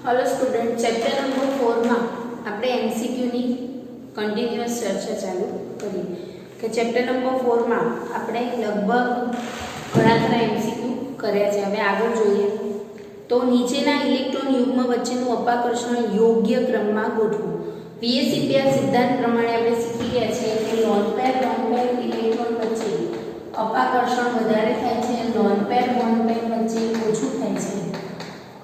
Hello student, chapter number 4 में આપણે MCQ ની કન્ટિન્યુઅસ ચર્ચા ચાલુ કરી કે ચેપ્ટર નંબર 4 માં આપણે લગભગ ઘણા ખરા એમસીક્યુ કર્યા છે। હવે આગળ જોઈએ તો નીચેના ઇલેક્ટ્રોન યુગ્મ વચ્ચેનું અપાકર્ષણ યોગ્ય ક્રમમાં ગોઠવો। વીએસીપીઆર સિદ્ધાંત પ્રમાણે આપણે શીખી ગયા છે કે લોન પેર ઇલેક્ટ્રોન વચ્ચે અપાકર્ષણ વધારે થાય છે, લોન પેર વચ્ચે ઓછું થાય છે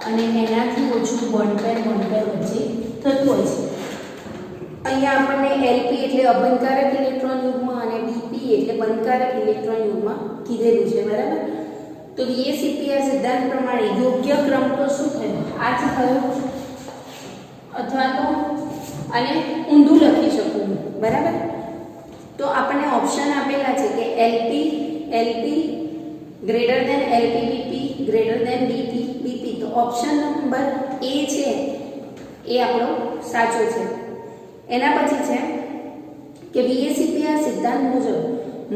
અને એનાથી ઓછું બોન્ડ પેર વચ્ચે થતું હોય છે। અહીંયા આપણને એલપી એટલે અબંધકારક ઇલેક્ટ્રોન યુગ્મ અને ડીપી એટલે બંધકારક ઇલેક્ટ્રોન યુગ્મ કીધેલું છે, બરાબર। તો વીએસીપીઆર સિદ્ધાંત પ્રમાણે યોગ્ય ક્રમ તો શું થયો? આ જ થયો, અથવા તો આને ઊંધું લખી શકું, બરાબર। તો આપણને ઓપ્શન આપેલા છે કે LP greater than LP BP greater than DP. તો ઓપ્શન નંબર એ છે એ આપણો સાચો છે। એના પછી છે કે વીએસીપીઆર સિદ્ધાંત મુજબ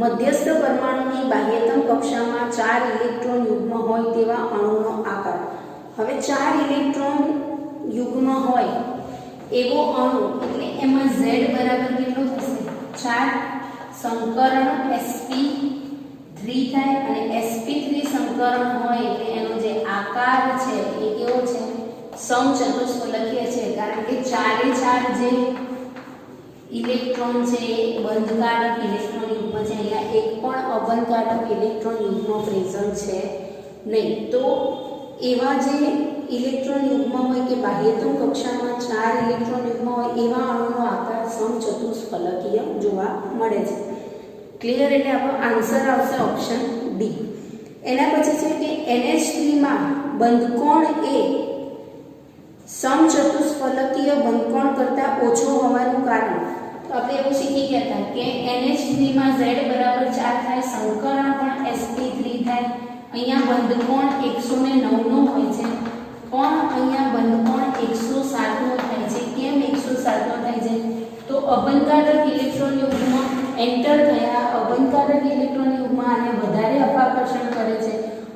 મધ્યસ્થ પરમાણુની બાહ્યતમ કક્ષામાં 4 ઇલેક્ટ્રોન યુગ્મ હોય તેવા અણુનો આકાર। હવે 4 ઇલેક્ટ્રોન યુગ્મ હોય એવો અણુ એટલે એમાં Z બરાબર કેટલો થશે? 4 સંકરણ sp3 થાય અને sp3 સંકરણ હોય એટલે એનો જે આકાર છે એ કેવો છે? સમચતુષ્ફલકીય છે, કારણ કે 4 જે ઇલેક્ટ્રોન છે એ બંધકારક ઇલેક્ટ્રોન યુગ્મ છે। અહીંયા એક પણ અબંધકારક ઇલેક્ટ્રોન યુગ્મ પ્રેઝન્ટ છે નહીં। તો એવા જે ઇલેક્ટ્રોન યુગ્મ હોય કે બાહ્યતમ કક્ષામાં 4 ઇલેક્ટ્રોન યુગ્મ હોય એવા અણુનો આકાર સમચતુષ્ફલકીય જોવા મળે છે। ક્લિયર? એટલે આપણો આન્સર આવશે ઓપ્શન ડી। એના પછી છે કે NH3 માં બંધકોણ એ સમચતુષ્ફલકીય બંધકોણ કરતાં ઓછો હોવાનું કારણ। તો આપણે એવું શીખી ગયા હતા કે NH3 માં Z બરાબર 4 થાય, સંકરણ પણ sp3 થાય। અહીંયા બંધકોણ 109 નો હોય છે, પણ અહીંયા બંધકોણ 107 નો થાય છે। કેમ 107 નો થાય છે? તો અબંધકારક ઇલેક્ટ્રોન યુગ્મ એન્ટર થયા, અબંધકારક ઇલેક્ટ્રોન યુગ્મ આને વધારે અપાકર્ષણ કરે છે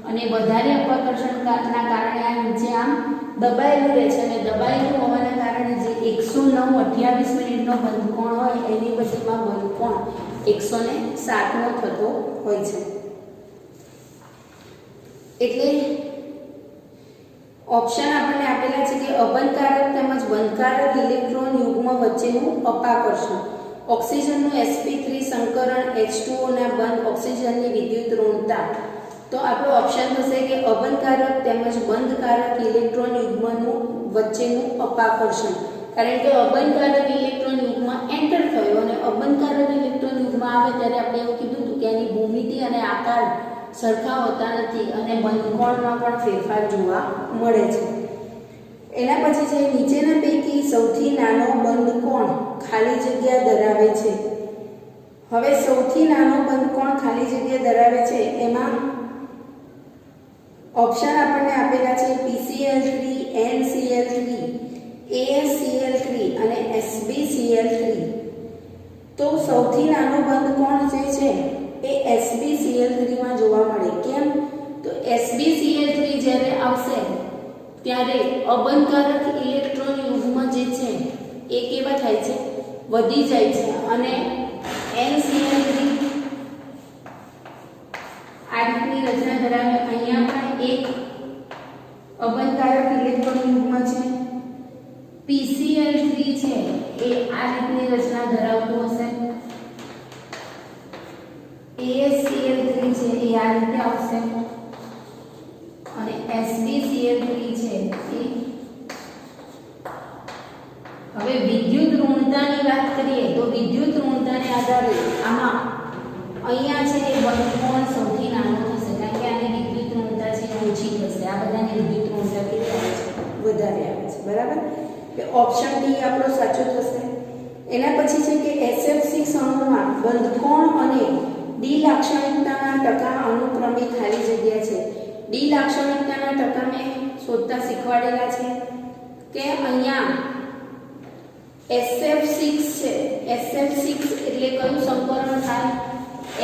અને વધારે અપાકર્ષણના કારણે આ નીચે આમ દબાયેલું રહે છે અને દબાયેલું હોવાના કારણે જે 109:28 મિનિટનો બંધકોણ હોય એની બદલીમાં બંધકોણ 107 નો થતો હોય છે। એટલે ઓપ્શન આપણને આપેલા છે કે અબંધકારક તેમજ બંધકારક ઇલેક્ટ્રોન યુગ્મ વચ્ચેનું અપાકર્ષણ, ઓક્સિજનનું sp3 સંકરણ, H2O ના બંધ ઓક્સિજનની વિદ્યુત ઋણતા। તો આપણો ઓપ્શન થશે કે અબંધકારક તેમજ બંધકારક ઇલેક્ટ્રોન યુગ્મનું વચ્ચેનું અપાકર્ષણ, કારણ કે અબંધકારક ઇલેક્ટ્રોન યુગ્મ એન્ટર થયો અને અબંધકારક ઇલેક્ટ્રોન યુગ્મ આવે ત્યારે આપણે એવું કીધું હતું કે એની ભૂમિતિ અને આકાર સરખા હોતા નથી અને બંધકોણમાં પણ ફેરફાર જોવા મળે છે। એના પછી છે નીચેના પૈકી સૌથી નાનો બંધકોણ ખાલી જગ્યા ધરાવે છે। હવે સૌથી નાનો બંધકોણ ખાલી જગ્યા ધરાવે છે એમાં ઓપ્શન આપણને આપેલા છે PCl3, NCl3, AsCl3 અને SbCl3। તો સૌથી નાનો બંધકોણ જે છે એ SbCl3 માં જોવા મળે। કેમ? તો SbCl3 જ્યારે આવશે ત્યારે અબંધકારક ઇલેક્ટ્રોન યુગ્મ જે છે એ કેવા થાય છે? વધી જાય છે અને NCl3 આ રીતની રચના ધરાવે। અહીંયા પણ એક અબંધકારક ઇલેક્ટ્રોન યુગ્મ છે, PCl3 છે એ આ રીતની રચના ધરાવતું હશે, AsCl3 છે એ આ રીતે આવશે અને SbCl3 છે એ। હવે વિદ્યુત ઋણતાની વાત કરીએ તો વિદ્યુત ઋણતાને આધારે આમાં અહીંયા છે એ બંધકોણ સૌથી નાનો થશે, કારણ કે આની વિદ્યુત ઋણતા છે ઓછી થશે। આ બધાની વિદ્યુત ઋણતા કેટલી આવે છે? વધારે આવે છે, બરાબર। એટલે ઓપ્શન ડી આપણો સાચો થશે। એના પછી છે કે SF6 અણુમાં બંધકોણ અને ડી લાક્ષણિકતાના ટકા અનુક્રમે ખાલી જગ્યા છે। ડી લાક્ષણિકતાના ટકા મેં શોધતા શીખવાડેલા છે કે અહીંયા SF6 છે, SF6 એટલે કયું સંકરણ થાય?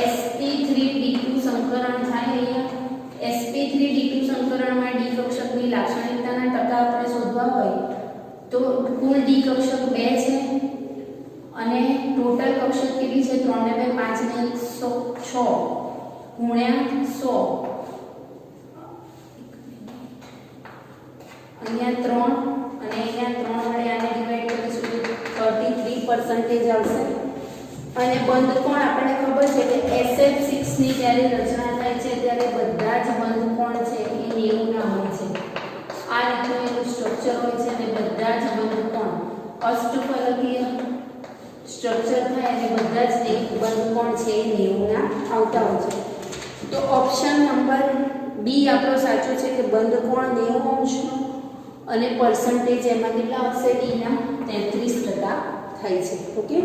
sp3d2 સંકરણ થાય। અહીંયા sp3d2 સંકરણમાં d તો કુલ ડી કક્ષક 2 છે અને ટોટલ કક્ષક કેટલી છે 3 ને 2 5 ને 6 ગુણ્યા 100 અહીંયા 3 અને અહીંયા 3 વડે આને ડિવાઈડ કરીશું તો 33% આવશે અને બંધ કોણ આપણને ખબર છે કે SF6 ની જ્યારે રચના થાય છે ત્યારે બધા જ બંધ કોણ છે એ 90 ના હોય છે આ રીતનું એનું સ્ટ્રક્ચર હોય છે અને બધા જ બંધ કોણ અષ્ટફલકીય સ્ટ્રક્ચર થાય અને બધા જ બંધ કોણ છે એ 90 ના આવતા હોય છે તો ઓપ્શન નંબર બી આપણો સાચો છે કે બંધ કોણ 90 અંશનો અને પર્સન્ટેજ એમાં કેટલા આવશે ડી ના 33% થાય છે ઓકે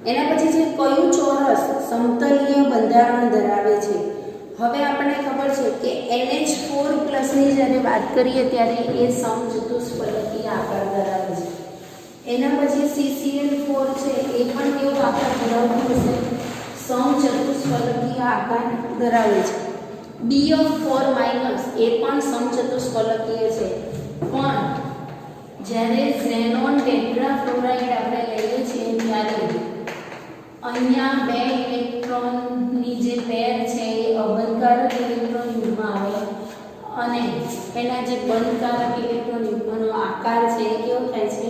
એના પછી છે કયું ચોરસ સમતલીય બંધારણ ધરાવે છે હવે આપણને ખબર છે કે NH4+ ની જ્યારે વાત કરીએ ત્યારે એ સમચતુષ્ફલકીય આકાર ધરાવે છે એના પછી CCl4 છે એ પણ કેવો આકાર ધરાવતો હશે સમચતુષ્ફલકીય આકાર ધરાવે છે BF4- એ પણ સમચતુષ્ફલકીય છે પણ જ્યારે ઝેનોન ટેટ્રાફ્લોરાઇડ આપણે લઈએ છીએ ત્યારે અહીંયા 2 ઇલેક્ટ્રોનની જે પેર છે એ અબંધકારક ઇલેક્ટ્રોન યુગ્મ આવે અને એના જે બંધકારક ઇલેક્ટ્રોન યુગ્મનો આકાર છે એ કેવો થાય છે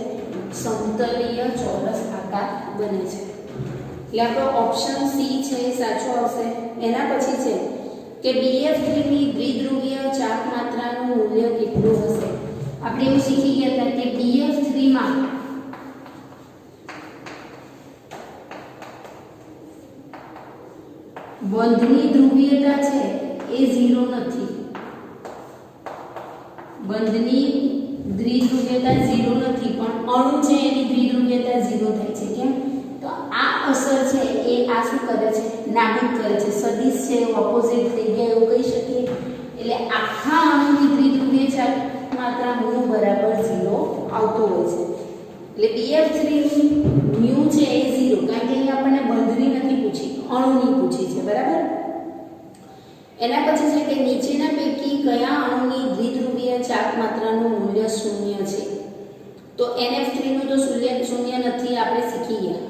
સમતલીય ચોરસ આકાર બને છે એટલે આપણો ઓપ્શન સી છે એ સાચો આવશે એના પછી છે કે BF3 ની દ્વિધ્રુવીય ચાપ માત્રાનું મૂલ્ય કેટલું હશે આપણે એવું શીખી ગયા હતા કે BF3 માં બંધની ધ્રુવીયતા છે એ 0 નથી બંધની દ્વિધ્રુવીયતા 0 નથી પણ અણુ છે એની દ્વિધ્રુવીયતા 0 થાય છે કેમ તો આ અસર છે એ આ શું કરે છે નાબૂદ કરે છે સદિશ છે ઓપોઝિટ થઈ ગયા એવું કહી શકીએ એટલે આખા અણુની દ્વિધ્રુવીય ચાપ માત્રા μ બરાબર 0 આવતો હોય છે એટલે BF3 ની μ છે એ 0 કારણ કે અહીં આપણને બંધની નથી પૂછી અણુની પૂછી છે બરાબર એના પછી છે કે નીચેના પૈકી કયા અણુની દ્વિધ્રુવીય ચાપ માત્રાનું મૂલ્ય 0 છે તો NF3 નું તો શૂન્ય નથી આપણે શીખી ગયા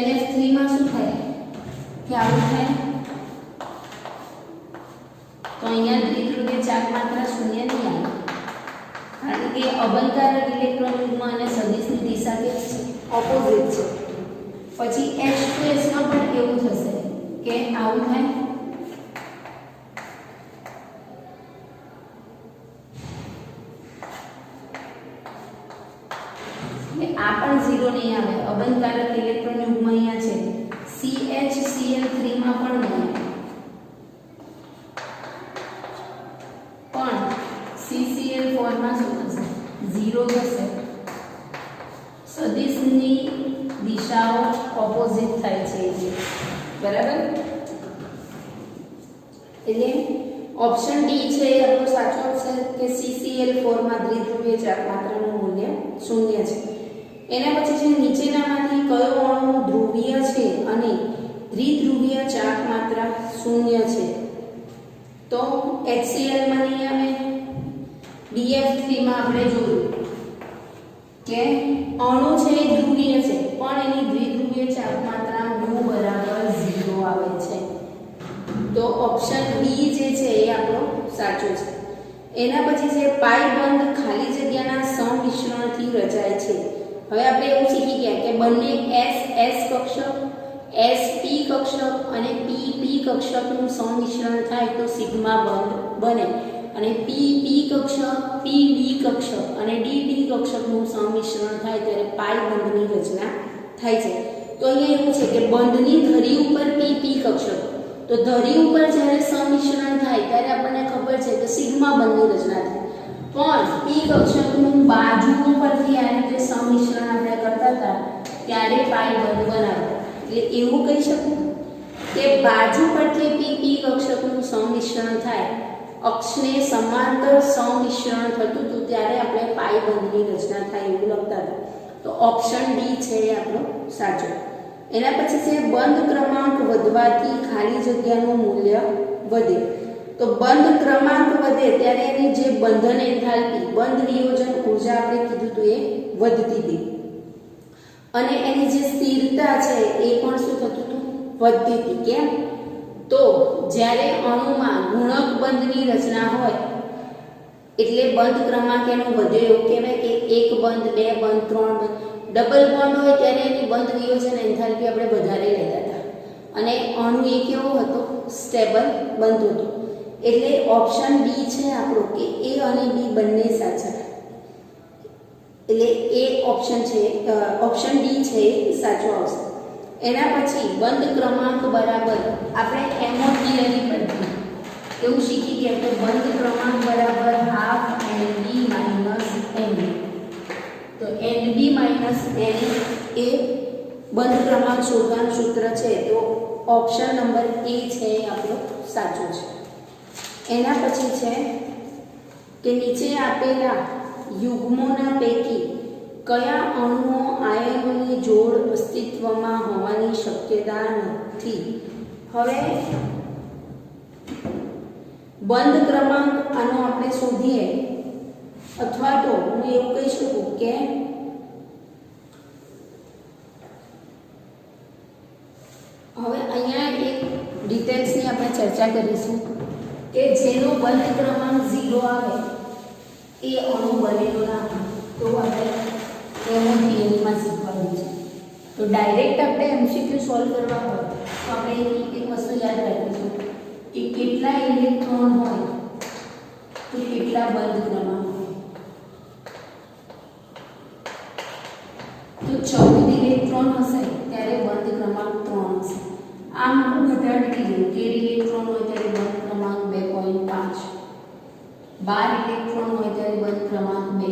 NF3 માં શું થાય કે આવું થાય તો અહીંયા દ્વિધ્રુવીય ચાપ માત્રા 0 નહીં આવે કારણ કે અબંધકારક ઇલેક્ટ્રોન યુગ્મ અને સદિશની દિશા કે ઓપોઝિટ છે પછી H2S માં પણ એવું થશે કે આવું થાય આ પણ 0 નહીં આવે અબંધકારક ઇલેક્ટ્રોન યુગ્મ અહીંયા છે CHCl3 માં પણ નહીં પણ CCl4 માં શું થશે 0 થશે સદિશની દિશાઓ ઓપોઝિટ થાય છે બરાબર એટલે ઓપ્શન ડી છે એ આપણો સાચો આવશે કે CCl4 માં દ્વિધ્રુવીય ચાપ માત્રાનું મૂલ્ય 0 છે એના પછી છે નીચેનામાંથી કયો અણુ ધ્રુવીય છે અને દ્વિધ્રુવીય ચાપ માત્રા 0 છે તો HCl માં નહીં આવે BF3 માં આપણે જોયું કે અણુ છે એ ધ્રુવીય છે પણ એની દ્વિધ્રુવીય ચાપ માત્રા μ બરાબર 0 આવે છે તો ઓપ્શન બી જે છે એ આપણો સાચો છે એના પછી છે પાઈ બંધ ખાલી જગ્યાના સંમિશ્રણથી રચાય છે હવે આપણે એવું શીખી ગયા કે બંને SS કક્ષક SP કક્ષક અને PP કક્ષકનું સંમિશ્રણ થાય તો સિગ્મા બંધ બને અને PP કક્ષક PD કક્ષક અને DD કક્ષકનું સંમિશ્રણ થાય ત્યારે પાઈ બંધની રચના થાય છે તો અહીંયા એવું છે કે બંધની ધરી ઉપર PP કક્ષક તો ધરી ઉપર જ્યારે સંમિશ્રણ થાય ત્યારે આપણને ખબર છે કે સિગ્મા બંધની રચના થાય પણ P કક્ષકનું બાજુઓ પરથી આ રીતે સંમિશ્રણ આપણે કરતા હતા ત્યારે પાઈ બંધ બનાવે એટલે એવું કહી શકું કે બાજુ પરથી PP કક્ષકનું સંમિશ્રણ થાય અક્ષને સમાંતર સંમિશ્રણ થતું હતું ત્યારે આપણે પાઈ બંધની રચના થાય એવું લખતા હતા તો ઓપ્શન ડી છે એ આપણો સાચો એના પછી છે બંધ ક્રમાંક વધવાથી ખાલી જગ્યાનું મૂલ્ય વધે તો તો બંધ ક્રમાંક વધે ત્યારે એની જે બંધન એન્થાલ્પી બંધ નિયોજન ઊર્જા આપણે કીધું તો એ વધતી હતી અને એની જે સ્થિરતા છે એ પણ શું થતું હતું વધતી હતી કેમ તો જ્યારે અણુમાં ગુણક બંધની રચના હોય એટલે બંધ ક્રમાંક એનો વધ્યો એવું કહેવાય કે એક બંધ બે બંધ ત્રણ બંધ ડબલ બોન્ડ હોય ત્યારે એની બંધ નિયોજન એન્થાલ્પી આપણે વધારે લેતા હતા અને અણુ એ કેવો હતો સ્ટેબલ બંધ હતો એટલે ઓપ્શન ડી છે આપણો કે એ અને બી બંને સાચા એટલે એ ઓપ્શન છે ઓપ્શન ડી છે એ સાચો આવશે એના પછી બંધ ક્રમાંક બરાબર આપણે એમો થિયરી પરથી એવું શીખી ગયા કે બંધ ક્રમાંક બરાબર હાફ NB માઇનસ NA તો NB માઇનસ NA એ બંધ ક્રમાંક શોધવાનું સૂત્ર છે તો ઓપ્શન નંબર એ છે એ આપણો સાચો છે એના પછી છે કે નીચે આપેલા યુગ્મોના પૈકી કયા અણુઓ આયનોની જોડ અસ્તિત્વમાં હોવાની શક્યતા નથી હવે બંધ ક્રમાંક આનો આપણે શોધીએ અથવા તો હું એવું કહી શકું કે હવે અહીંયા એક ડિટેલ્સની આપણે ચર્ચા કરીશું કે જેનો બંધ ક્રમાંક 0 આવે એ અણુ બનેલો ના હોય તો આપણે એનો થિયરીમાં શીખવાનું છે તો ડાયરેક્ટ આપણે MCQ સોલ્વ કરવા હોય તો આપણે એક વસ્તુ યાદ રાખીશું કે કેટલા ઇલેક્ટ્રોન હોય તો કેટલા બંધ ક્રમાંક હોય તો 14 ઇલેક્ટ્રોન હશે ત્યારે બંધ ક્રમાંક 3 હશે આમ હું ઘટાડી દીધું 13 ઇલેક્ટ્રોન હોય ત્યારે બંધ ક્રમાંક 2.5 12 ઇલેક્ટ્રોન હોય ત્યારે બંધ ક્રમાંક 2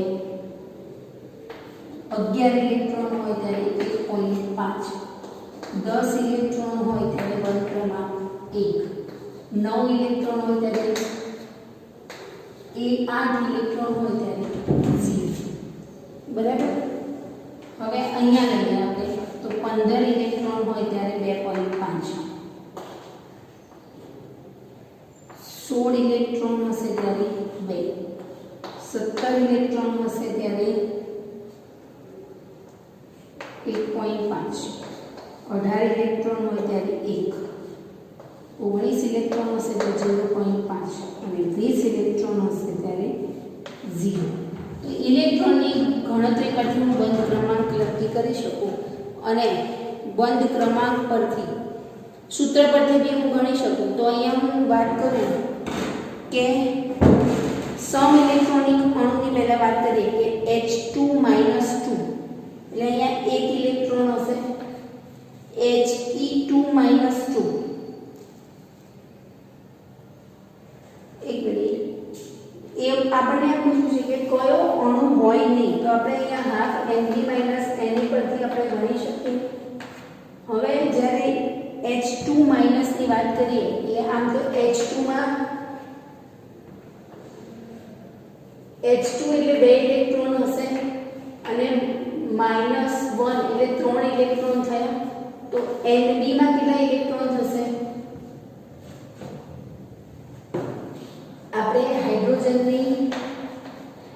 11 ઇલેક્ટ્રોન હોય ત્યારે 1.5 10 ઇલેક્ટ્રોન હોય ત્યારે બંધ ક્રમાંક 1 9 ઇલેક્ટ્રોન હોય ત્યારે 8 ઇલેક્ટ્રોન હોય ત્યારે 0 બરાબર હવે અહીંયા લઈએ આપણે તો 15 ઇલેક્ટ્રોન હોય ત્યારે 2.5 16 ઇલેક્ટ્રોન હશે ત્યારે 2 17 ઇલેક્ટ્રોન હશે ત્યારે 1.5 18 ઇલેક્ટ્રોન હોય ત્યારે 1 19 ઇલેક્ટ્રોન હશે તો 0.5 અને 20 ઇલેક્ટ્રોન હશે ત્યારે 0 તો ઇલેક્ટ્રોનની ગણતરી કરતી હું બંધ ક્રમાંક નક્કી કરી શકું અને બંધ ક્રમાંક પરથી સૂત્ર પરથી બી હું ગણી શકું તો અહીંયા હું વાત કરું કે સમ ઇલેક્ટ્રોનિક અણુની પહેલા વાત કરીએ કે H2 - 2 એટલે અહીંયા એક ઇલેક્ટ્રોન હશે He2 - 2 એક મિનિટ એ આપણને એમ પૂછ્યું છે કે કયો અણુ હોય નહીં તો આપણે અહીંયા હાફ NB - NA પરથી આપણે ગણી શકીએ હવે જ્યારે H2 માઈનસ ની વાત કરીએ એટલે આમ તો H2 માં H2 એટલે 2 ઇલેક્ટ્રોન હશે અને -1 એટલે 3 ઇલેક્ટ્રોન થયા તો NB માં કેટલા ઇલેક્ટ્રોન થશે આપણે હાઇડ્રોજનની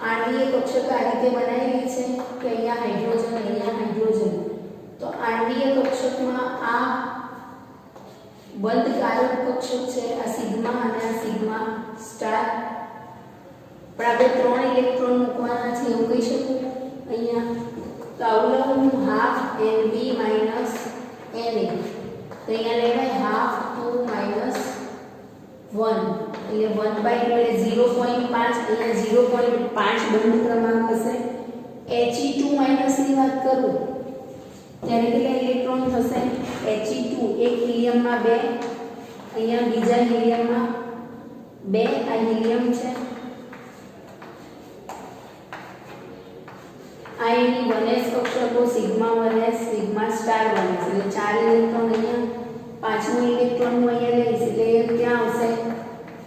આણ્વીય કક્ષક આ રીતે બનાવેલી છે કે અહીંયા હાઇડ્રોજન તો આણ્વીય કક્ષકમાં આ બંધ કારક કક્ષક છે આ સિગ્મા અને આ સિગ્મા સ્ટાર પણ આપણે 3 ઇલેક્ટ્રોન મૂકવાના છે એવું કહી શકું અહીંયા તો આવું હું હાફ NB - NA તો અહીંયા લેવાય હાફ 2 - 1 એટલે 1/2 એટલે 0.5 અહીંયા 0.5 બંધ ક્રમાંક હશે He2 માઈનસ ની વાત કરું ત્યારે કેટલા ઇલેક્ટ્રોન થશે He2 એક હિલિયમમાં 2 અહીંયા બીજા હિલિયમમાં 2 આ હિલિયમ છે આ એની 1s કક્ષકો sigma 1s sigma star 1s એટલે 4 ઇલેક્ટ્રોન અહીંયા પાંચમો ઇલેક્ટ્રોન હું અહીંયા લઈશ એટલે ક્યાં આવશે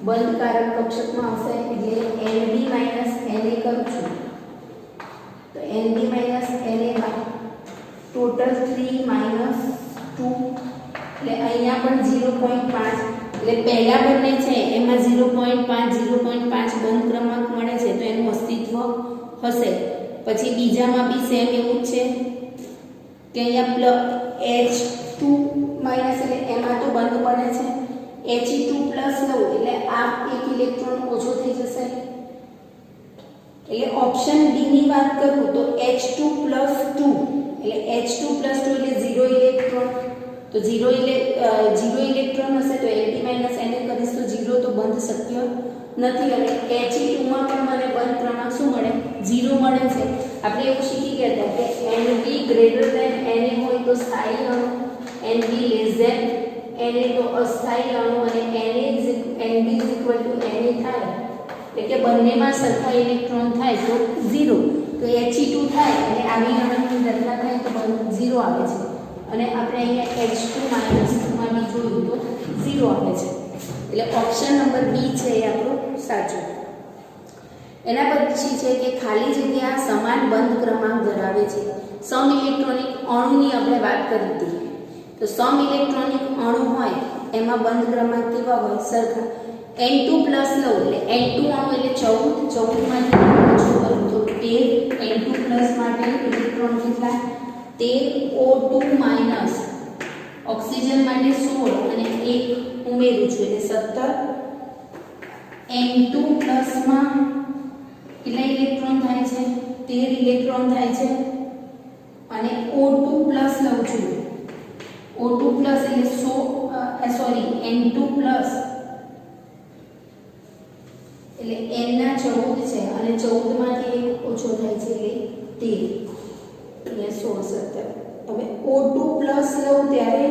બંધ કારક કક્ષકમાં આવશે એટલે NB - NA કરું છું તો NB - NA માં ટોટલ 3 - 2 એટલે અહીંયા પણ 0.5 એટલે પહેલા બંને છે એમાં 0.5 હશે. પછી બીજામાં બી સેમ એવું જ છે કે અહીંયા H2 માઇનસ એટલે એમાં તો બંધ બને છે. He2 પ્લસ લઉં એટલે આ એક ઇલેક્ટ્રોન ઓછો થઈ જશે. એટલે ઓપ્શન ડી ની વાત કરું તો H2 પ્લસ 2 એટલે H2 પ્લસ 2 એટલે 0 ઇલેક્ટ્રોન. તો 0 ઇલેક્ટ્રોન હશે તો Ld માઇનસ Na કરીશ તો 0 તો બંધ શક્ય નથી. અને He2 માં પણ મને બંધ ક્રમાંક શું મળે? 0 મળે છે. આપણે એવું શીખી ગયા હતા કે Nb ગ્રેટર ધેન Na હોય તો સ્થાયી અણુ, Nb લેસ ધેન Na તો અસ્થાયી અણુ, અને Nb ઇક્વલ ટુ Na થાય એટલે કે બંનેમાં સરખા ઇલેક્ટ્રોન થાય તો 0. તો He2 થાય અને આવી અણુની રચના થાય તો બંધ 0 આવે છે. અને આપણે અહીંયા H2 માઇનસ માં બી જોયું તો 0 આવે છે. એટલે ઓપ્શન નંબર બી છે એ આપણું સાચું. એના પછી છે કે ખાલી જગ્યા સમાન બંધ ક્રમાંક ધરાવે છે. સમ ઇલેક્ટ્રોનિક અણુની આપણે વાત કરી હતી. તો સમ ઇલેક્ટ્રોનિક અણુ હોય એમાં બંધ ક્રમાંક કેવા હોય? સરખા. N2 પ્લસ લઉં એટલે N2 અણુ એટલે 14 માંથી ઓછું કરું તો 13. N2 પ્લસ માટે ઇલેક્ટ્રોન કેટલા? 13 O2 માઇનસ ઓક્સિજન માટે 16 અને 1 ઉમેરું છું એટલે 17. N2 પ્લસ માં કેટલા ઇલેક્ટ્રોન થાય છે? 13 ઇલેક્ટ્રોન થાય છે. અને O2 પ્લસ લઉં છું. O2 પ્લસ એટલે N2 પ્લસ એટલે N ના 14 છે અને 14 માંથી 1 ઓછો થાય છે એટલે 13 અને 16 17. હવે O2 પ્લસ લઉં ત્યારે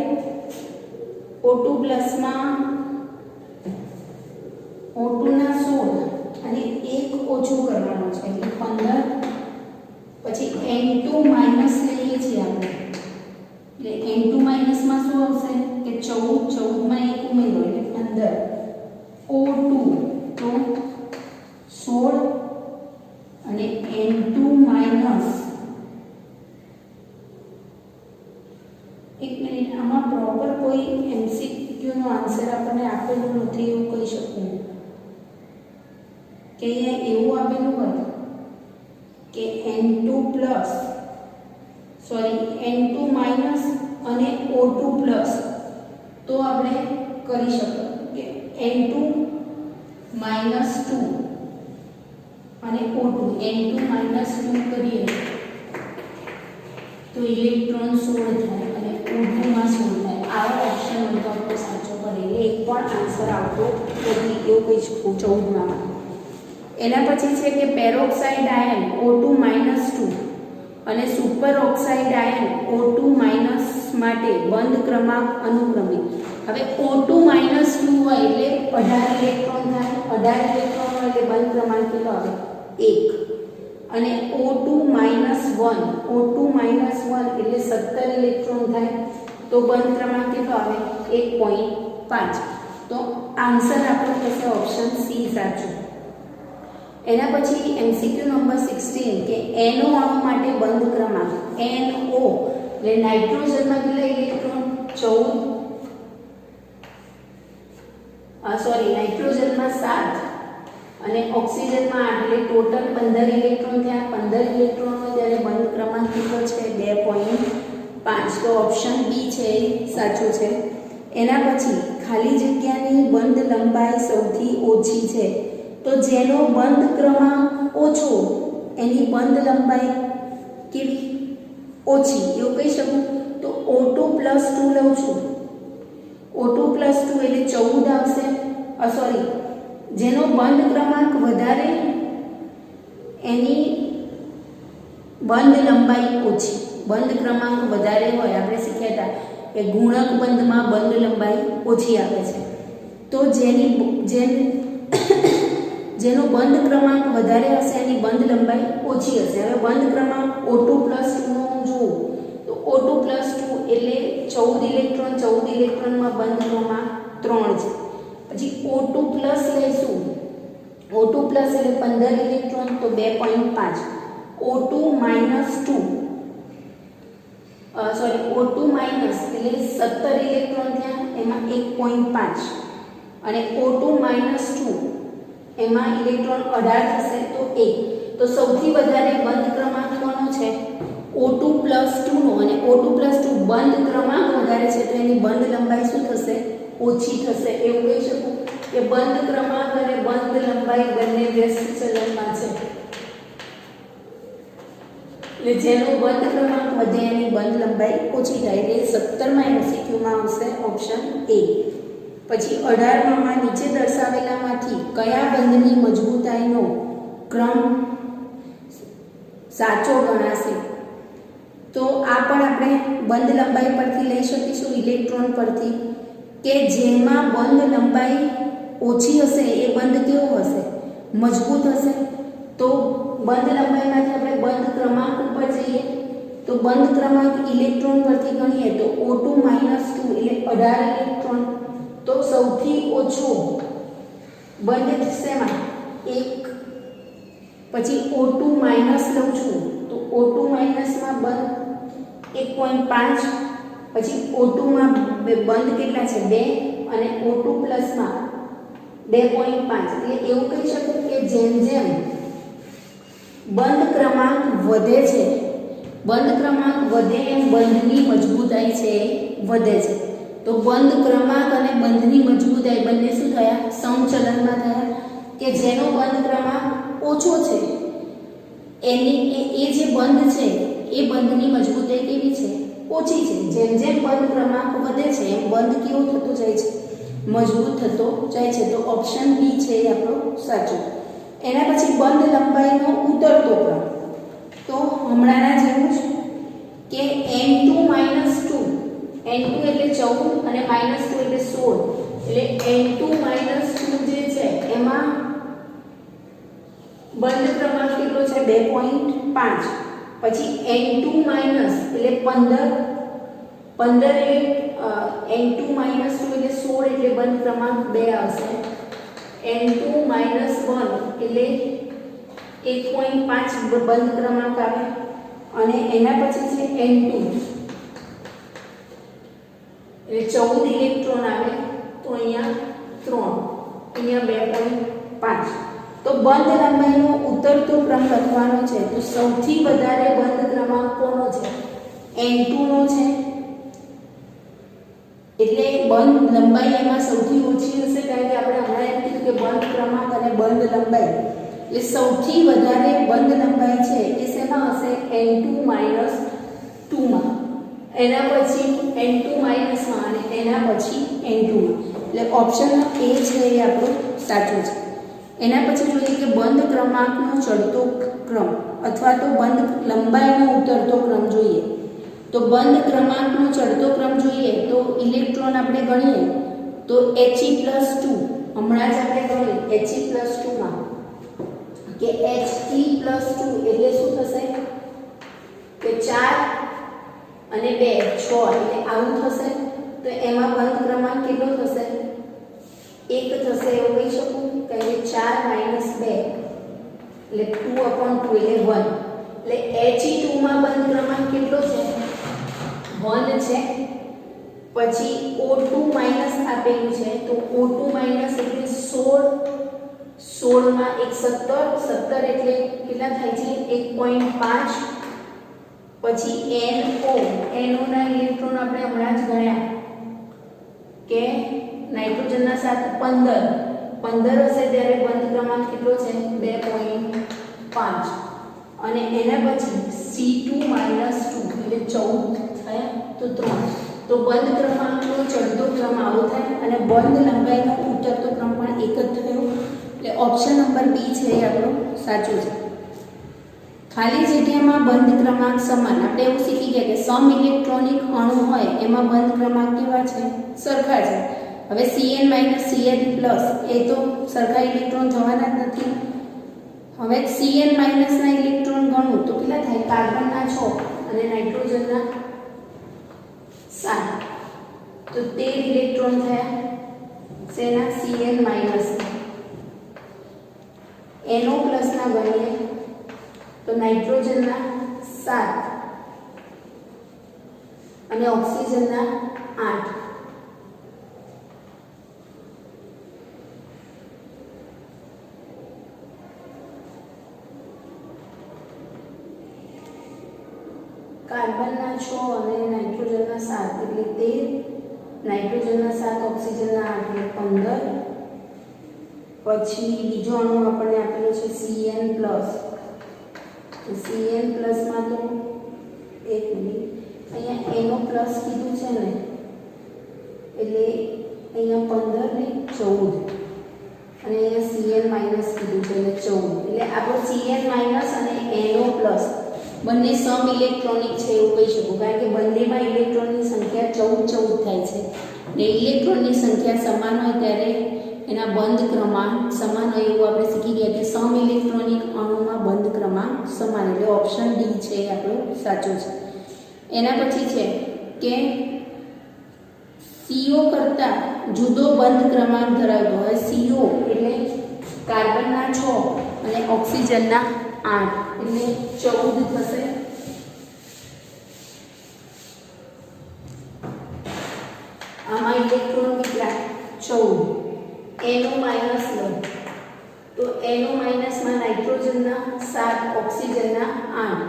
O2 પ્લસ માં O2 ના 16 અને 1 ઓછું કરવાનો છે એટલે 15. પછી N2 માઇનસ લઈએ છીએ આપણે એટલે N2 માઇનસ માં શું આવશે કે 14 માં 1 ઉમેરો એટલે 15. O2 તો 16 અને N2 માઇનસ એક મિનિટ, આમાં પ્રોપર કોઈ MCQ નો આન્સર આપણને આપેલો નથી એવું કહી શકું કે અહીંયા એવું આપેલું હોય કે N2 માઇનસ અને O2 પ્લસ તો આપણે કરી શકીએ કે N2 માઇનસ 2 અને O2 N2 માઇનસ 2 કરીએ તો ઇલેક્ટ્રોન 16 થાય અને O2 માં 16 થાય. આવો ઓપ્શન નંબર આપણો સાચો પડે એટલે એક પણ આન્સર આવતો નથી એવું કહી શકું 14 માં. એના પછી છે કે પેરોક્સાઇડ આયન O2 માઇનસ 2 અને super oxide ion O2 minus માટે બંધ ક્રમાંક અનુક્રમે. હવે O2 માઇનસ 2 હોય એટલે 18 ઇલેક્ટ્રોન થાય. 18 ઇલેક્ટ્રોન હોય એટલે બંધ ક્રમાંક કેટલો આવે? 1. અને O2 માઇનસ 1 એટલે 17 ઇલેક્ટ્રોન થાય તો બંધ ક્રમાંક કેટલો આવે? 1.5. તો આન્સર આપણો થશે ઓપ્શન સી સાચું. એના પછી MCQ નંબર 16 કે NO અણુ માટે બંધ ક્રમાંક. NO એટલે નાઇટ્રોજનમાં કેટલા ઇલેક્ટ્રોન? 14 નાઇટ્રોજનમાં 7 અને ઓક્સિજનમાં 8 એટલે ટોટલ 15 ઇલેક્ટ્રોન થયા. 15 ઇલેક્ટ્રોન હોય ત્યારે બંધ ક્રમાંક કેટલો છે? 2.5. તો ઓપ્શન બી છે એ સાચું છે. એના પછી ખાલી જગ્યાની બંધ લંબાઈ સૌથી ઓછી છે તો જેનો બંધ ક્રમાંક ઓછો એની બંધ લંબાઈ કેવી? ઓછી એવું કહી શકું. તો O2 પ્લસ 2 લઉં છું. O2 પ્લસ 2 એટલે 14 આવશે. જેનો બંધ ક્રમાંક વધારે એની બંધ લંબાઈ ઓછી. બંધ ક્રમાંક વધારે હોય આપણે શીખ્યા હતા કે ગુણક બંધમાં બંધ લંબાઈ ઓછી આવે છે. તો જેનો બંધ ક્રમાંક વધારે હશે એની બંધ લંબાઈ ઓછી હશે. હવે બંધ ક્રમાંક O2 પ્લસ 2 નો હું જોઉં તો O2 પ્લસ 2 એટલે 14 ઇલેક્ટ્રોનમાં બંધ ક્રમાંક 3 છે. પછી O2 પ્લસ લઈશું. O2 પ્લસ એટલે 15 ઇલેક્ટ્રોન તો 2.5. O2 માઇનસ 2 O2 માઇનસ એટલે 17 ઇલેક્ટ્રોન થયા એમાં 1.5 અને O2 માઇનસ 2 એમાં ઇલેક્ટ્રોન 18 થશે તો 1. તો સૌથી વધારે બંધ ક્રમાંક કોનો છે? O2 + 2 નો, અને O2 + 2 બંધ ક્રમાંક વધારે છે તો એની બંધ લંબાઈ શું થશે? ઓછી થશે. એવું કહી શકું કે બંધ ક્રમાંક અને બંધ લંબાઈ બંને વ્યસ્ત ચલનમાં છે, એટલે જેનો બંધ ક્રમાંક વધે એની બંધ લંબાઈ ઓછી થાય. એટલે 17માં એમસીક્યુમાં આવશે ઓપ્શન એ. પછી 18માં નીચે દર્શાવેલામાંથી કયા બંધની મજબૂતાઈનો ક્રમ સાચો ગણાશે? તો આ પણ આપણે બંધ લંબાઈ પરથી લઈ શકીશું, ઇલેક્ટ્રોન પરથી, કે જેમાં બંધ લંબાઈ ઓછી હશે એ બંધ કેવો હશે? મજબૂત હશે. તો બંધ લંબાઈમાંથી આપણે બંધ ક્રમાંક ઉપર જઈએ તો બંધ ક્રમાંક ઇલેક્ટ્રોન પરથી ગણીએ તો O2 - 2 એટલે 18 ઇલેક્ટ્રોન. તો સૌથી ઓછો બંધ શેમાં? 1. પછી O2 માઈનસ લઉં છું તો O2 માઈનસમાં બંધ 1.5. પછી O2 માં બંધ કેટલા છે? 2, અને O2 પ્લસમાં 2.5. એટલે એવું કહી શકું કે જેમ જેમ બંધ ક્રમાંક વધે છે, બંધ ક્રમાંક વધે એમ બંધની મજબૂતાઈ છે વધે છે. તો બંધ ક્રમાંક અને બંધની મજબૂતાઈ બંને શું થયા? સમચલનમાં થયા. કે જેનો બંધ ક્રમાંક ઓછો છે એ જે બંધ છે એ બંધની મજબૂતાઈ કેવી છે? ઓછી છે. જેમ જેમ બંધ ક્રમાંક વધે છે એમ બંધ કેવો થતો જાય છે? મજબૂત થતો જાય છે. તો ઓપ્શન બી છે એ આપણો સાચો. એના પછી બંધ લંબાઈનો ઉતરતો ક્રમ. તો હમણાંના જેવું જ કે N2 - 2, N2 એટલે 14 અને -2 એટલે 16. એટલે N2 - 2 જે છે એમાં બંધ ક્રમાંક કેટલો છે? 2.5. પછી N2 માઈનસ એટલે 15 એટલે N2 - 2 એટલે 16 એટલે બંધ ક્રમાંક 2 આવશે. N2 - 1 એટલે 1.5 બંધ ક્રમાંક આવે. અને એના પછી છે N2 એટલે 14 ઇલેક્ટ્રોન આવે તો અહીંયા 3, અહીંયા 2.5. તો બંધ લંબાઈનો ઉતરતો ક્રમ લખવાનો છે તો સૌથી વધારે બંધ ક્રમાંક કોનો છે? N2 નો છે. એટલે બંધ લંબાઈ એમાં સૌથી ઓછી હશે, કારણ કે આપણે હમણાં એમ કીધું કે બંધ ક્રમાંક અને બંધ લંબાઈ, એટલે સૌથી વધારે બંધ લંબાઈ છે એ શેમાં હશે? N2 - 2 માં. એના પછી N2 માઈનસમાં અને એના પછી N2 માં. એટલે ઓપ્શન એ છે એ આપણો સાચો છે. એના પછી જોઈએ કે બંધ ક્રમાંકનો ચડતો ક્રમ અથવા તો બંધ લંબાઈનો ઉતરતો ક્રમ જોઈએ. તો બંધ ક્રમાંકનો ચડતો ક્રમ જોઈએ તો ઇલેક્ટ્રોન આપણે ગણીએ તો He+2, હમણાં જ આપણે ગણ્યું He+2 માં કે He+2 એટલે શું થશે? કે 4 અને 2 6 એટલે આવું થશે. તો એમાં બંધ ક્રમાંક કેટલો થશે? 1 થશે. એવું કહી શકું કે 4 - 2 એટલે 2/2 એટલે 1. એટલે He2 માં બંધ ક્રમાંક કેટલો છે? 1 છે. પછી O2 માઈનસ આપેલું છે તો O2 માઈનસ એટલે 16 માં 1 17 એટલે કેટલા થાય છે? 1.5. પછી NO ના ઇલેક્ટ્રોન આપણે હમણાં જ ગણ્યા કે નાઇટ્રોજનના સાથે 15 હશે ત્યારે બંધ ક્રમાંક કેટલો છે? 2.5. અને એના પછી C2 - 2 એટલે 14 થયા તો 3. તો બંધ ક્રમાંકનો ચડતો ક્રમ આવો થાય અને બંધ લંબાઈનો ઉતરતો ક્રમ પણ એક જ થયો. એટલે ઓપ્શન નંબર બી છે એ આપણો સાચો છે. ખાલી જગ્યામાં બંધ ક્રમાંક સમાન. આપણે એવું શીખી ગયા કે સમ ઇલેક્ટ્રોનિક અણુ હોય એમાં બંધ ક્રમાંક કેવા છે? સરખા છે. હવે Cn - Cl+ એ તો સરખા ઇલેક્ટ્રોન થવાના જ નથી. હવે Cn- ના ઇલેક્ટ્રોન ગણું તો કેટલા થાય? કાર્બનના 6 અને નાઇટ્રોજનના 7. તો 13 ઇલેક્ટ્રોન થયા શેના? Cn- NO+ ના ગણીએ તો નાઇટ્રોજનના 7 અને ઓક્સિજનના 8. કાર્બનના 6 અને નાઇટ્રોજનના 7 એટલે 13, નાઇટ્રોજનના 7 ઓક્સિજનના 8 એટલે 15. પછી બીજો અણુ આપણને આપેલો છે Cn+. Cn+ માં તો એક મિનિટ અહીંયા NO+ કીધું છે ને એટલે અહીંયા 15 ને 14 અને અહીંયા Cn- કીધું છે એટલે 14. એટલે આપણો Cn- અને NO+ બંને સમ ઇલેક્ટ્રોનિક છે એવું કહી શકું, કારણ કે બંનેમાં ઇલેક્ટ્રોનની સંખ્યા 14 થાય છે ને ઇલેક્ટ્રોનની સંખ્યા સમાન હોય ત્યારે એના બંધ ક્રમાંક સમાન હોય એવું આપણે શીખી ગયા કે સમ ઇલેક્ટ્રોનિક અણુમાં બંધ ક્રમાંક સમાન, એટલે ઓપ્શન ડી છે એ આપણો સાચો છે. એના પછી છે કે CO કરતાં જુદો બંધ ક્રમાંક ધરાવતો હોય. CO એટલે કાર્બનના 6 અને ઓક્સિજનના 8 એટલે 14 થશે. આમાં ઇલેક્ટ્રોન કેટલા? 14. NO- લો તો NO- નાઇટ્રોજનના 7 ઓક્સિજનના 8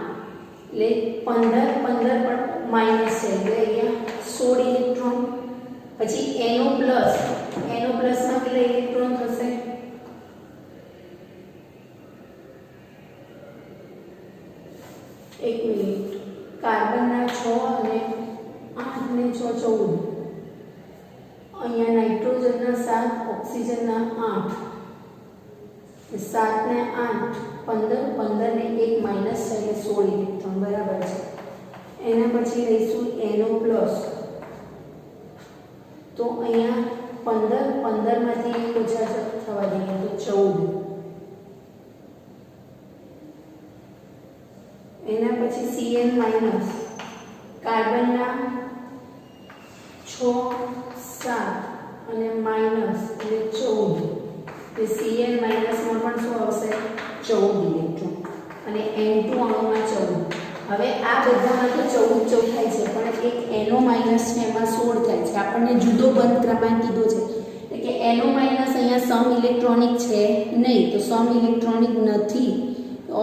એટલે 15 પણ માઇનસ છે એટલે અહીંયા 16 ઇલેક્ટ્રોન. પછી NO+ માં કેટલા ઇલેક્ટ્રોન થશે? એક મિનિટ, કાર્બનના 6 અને 8 ને 6 14, અહીંયા નાઇટ્રોજનના 7 ઓક્સિજનના 8 7 ને 8 15, 15 ને 1 માઇનસ છે એટલે 16 ઇલેક્ટ્રોન બરાબર છે. એના પછી લઈશું NO+. તો અહીંયા 15 માંથી 1 ઓછા થવા દઈએ તો 14. એના પછી Cn- કાર્બનના 6 7 અને માઇનસ એટલે 14. તો Cn- માં પણ શું આવશે? 14 ઇલેક્ટ્રોન. અને N2 અણુમાં 14. હવે આ બધામાં તો 14 થાય છે, પણ એક NO- છે એમાં 16 થાય છે. આપણને જુદો બંધ ક્રમાંક કીધો છે એટલે કે NO- અહીંયા સમ ઇલેક્ટ્રોનિક છે નહીં, તો સમ ઇલેક્ટ્રોનિક નથી,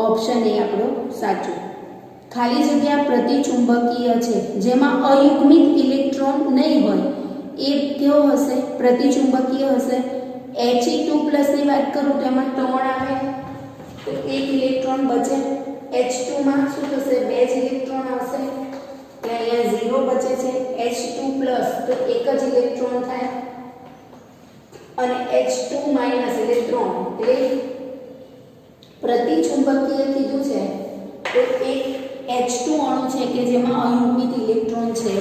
ઓપ્શન એ આપણો સાચો. ખાલી જગ્યા પ્રતિચુંબકીય છે જેમાં અયુગ્મિત ઇલેક્ટ્રોન નહીં હોય એ કેવો હશે? પ્રતિચુંબકીય હશે. He2+ ની વાત કરું તો એમાં 3 આવે તો 1 ઇલેક્ટ્રોન બચે. H2 માં શું થશે? 2 જ ઇલેક્ટ્રોન આવશે એટલે અહીંયા 0 બચે છે. H2+ તો 1 જ ઇલેક્ટ્રોન થાય અને H2- એટલે 3 એટલે પ્રતિચુંબકીય કીધું છે તો એક H2 અણુ છે કે જેમાં અયુગ્મિત ઇલેક્ટ્રોન છે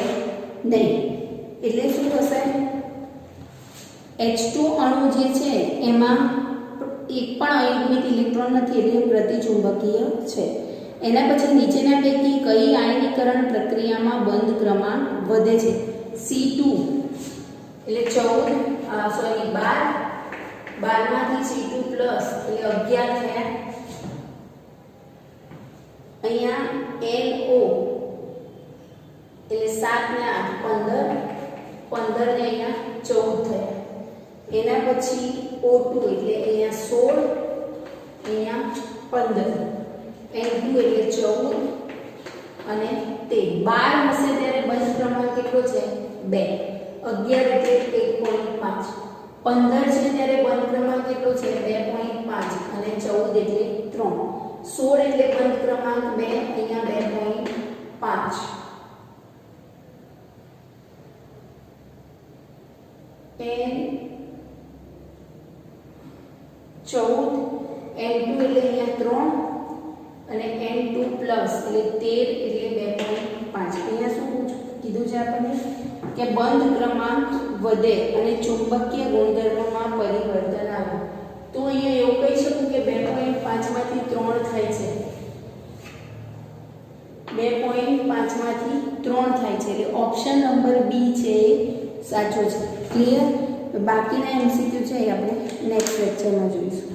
નહીં, એટલે શું થશે? H2 અણુ જે છે એમાં એક પણ અયુગ્મિત ઇલેક્ટ્રોન નથી એટલે પ્રતિચુંબકીય છે. એના પછી નીચેના પૈકી કઈ આયનીકરણ પ્રક્રિયામાં બંધ ક્રમાંક વધે છે? C2 એટલે 12 માંથી C2+ એટલે 11 થયા. અહીંયા NO એટલે 7 ને 8 15 ને અહીંયા 14 થયા. એના પછી O2 એટલે અહીંયા 16, અહીંયા 15, N2 એટલે 14 અને તે 12 હશે ત્યારે બંધ ક્રમાંક કેટલો છે? 2. 11 એટલે 1.5. 15 છે ત્યારે બંધ ક્રમાંક કેટલો છે? 2.5 અને 14 એટલે 3. 16 એટલે બંધ ક્રમાંક 2, અહીંયા 2.5. N14 N2 એટલે અહીંયા 3 અને N2+ એટલે 13 એટલે 2.5. અહીંયા શું કીધું છે આપણને કે બંધ ક્રમાંક વધે અને ચુંબકીય ગુણધર્મોમાં પરિવર્તન આવે. તો અહીંયા એવું કહી શકું કે 2.5 માંથી 3 થાય છે. 2.5 માંથી 3 થાય છે એટલે ઓપ્શન નંબર બી છે એ સાચો છે. ક્લિયર? બાકીના MCQ છે એ આપણે નેક્સ્ટ લેક્ચરમાં જોઈશું.